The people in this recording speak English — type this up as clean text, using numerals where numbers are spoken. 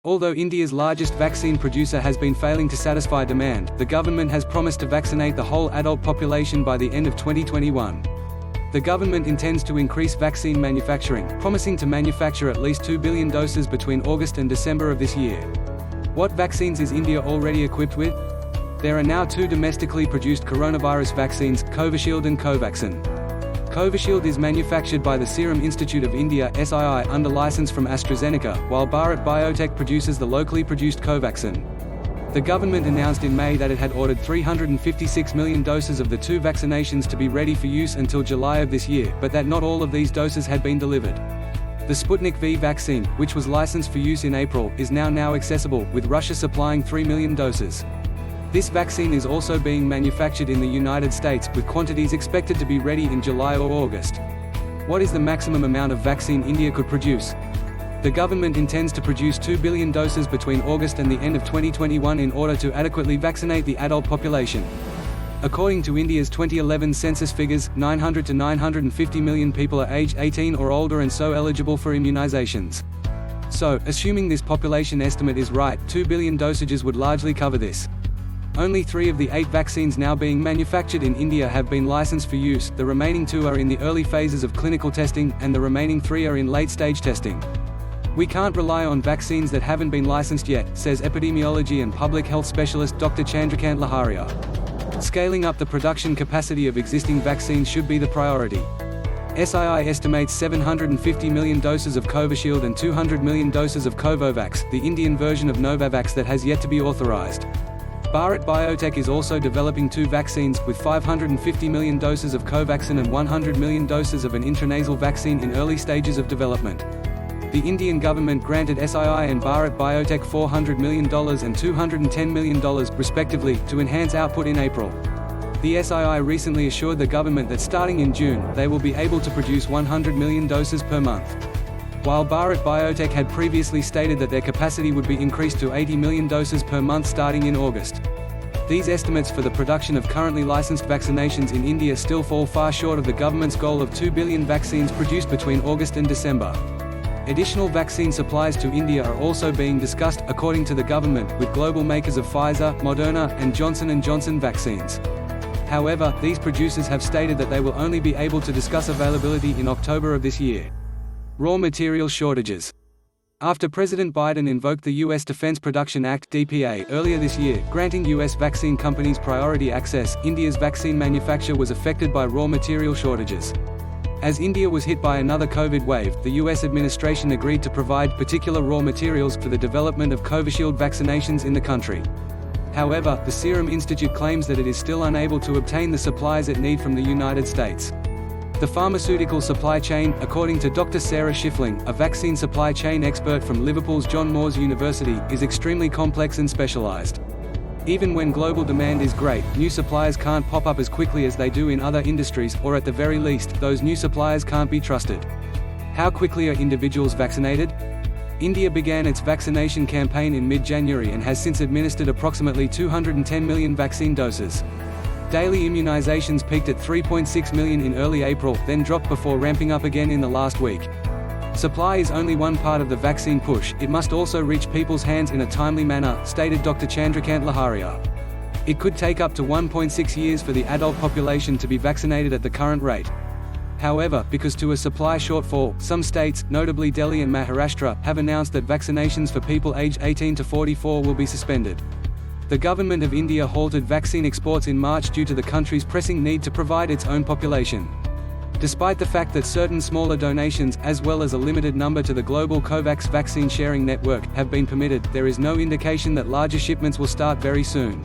Although India's largest vaccine producer has been failing to satisfy demand, the government has promised to vaccinate the whole adult population by the end of 2021. The government intends to increase vaccine manufacturing, promising to manufacture at least 2 billion doses between August and December of this year. What vaccines is India already equipped with? There are now 2 domestically produced coronavirus vaccines, Covishield and Covaxin. Covishield is manufactured by the Serum Institute of India (SII) under license from AstraZeneca, while Bharat Biotech produces the locally produced Covaxin. The government announced in May that it had ordered 356 million doses of the 2 vaccinations to be ready for use until July of this year, but that not all of these doses had been delivered. The Sputnik V vaccine, which was licensed for use in April, is now accessible, with Russia supplying 3 million doses. This vaccine is also being manufactured in the United States, with quantities expected to be ready in July or August. What is the maximum amount of vaccine India could produce? The government intends to produce 2 billion doses between August and the end of 2021 in order to adequately vaccinate the adult population. According to India's 2011 census figures, 900 to 950 million people are aged 18 or older and so eligible for immunizations. So, assuming this population estimate is right, 2 billion dosages would largely cover this. Only 3 of the 8 vaccines now being manufactured in India have been licensed for use, the remaining 2 are in the early phases of clinical testing, and the remaining 3 are in late-stage testing. We can't rely on vaccines that haven't been licensed yet, says epidemiology and public health specialist Dr. Chandrakant Laharia. Scaling up the production capacity of existing vaccines should be the priority. SII estimates 750 million doses of Covishield and 200 million doses of Covovax, the Indian version of Novavax that has yet to be authorized. Bharat Biotech is also developing 2 vaccines, with 550 million doses of Covaxin and 100 million doses of an intranasal vaccine in early stages of development. The Indian government granted SII and Bharat Biotech $400 million and $210 million, respectively, to enhance output in April. The SII recently assured the government that starting in June, they will be able to produce 100 million doses per month. While Bharat Biotech had previously stated that their capacity would be increased to 80 million doses per month starting in August. These estimates for the production of currently licensed vaccinations in India still fall far short of the government's goal of 2 billion vaccines produced between August and December. Additional vaccine supplies to India are also being discussed, according to the government, with global makers of Pfizer, Moderna, and Johnson & Johnson vaccines. However, these producers have stated that they will only be able to discuss availability in October of this year. Raw material shortages. After President Biden invoked the U.S. Defense Production Act (DPA) earlier this year, granting U.S. vaccine companies priority access, India's vaccine manufacture was affected by raw material shortages. As India was hit by another COVID wave, the U.S. administration agreed to provide particular raw materials for the development of Covishield vaccinations in the country. However, the Serum Institute claims that it is still unable to obtain the supplies it needs from the United States. The pharmaceutical supply chain, according to Dr. Sarah Schiffling, a vaccine supply chain expert from Liverpool's John Moores University, is extremely complex and specialized. Even when global demand is great, new suppliers can't pop up as quickly as they do in other industries, or at the very least, those new suppliers can't be trusted. How quickly are individuals vaccinated? India began its vaccination campaign in mid-January and has since administered approximately 210 million vaccine doses. Daily immunizations peaked at 3.6 million in early April, then dropped before ramping up again in the last week. Supply is only one part of the vaccine push, it must also reach people's hands in a timely manner, stated Dr. Chandrakant Laharia. It could take up to 1.6 years for the adult population to be vaccinated at the current rate. However, because to a supply shortfall, some states, notably Delhi and Maharashtra, have announced that vaccinations for people aged 18 to 44 will be suspended. The government of India halted vaccine exports in March due to the country's pressing need to provide its own population. Despite the fact that certain smaller donations, as well as a limited number to the global COVAX vaccine sharing network, have been permitted, there is no indication that larger shipments will start very soon.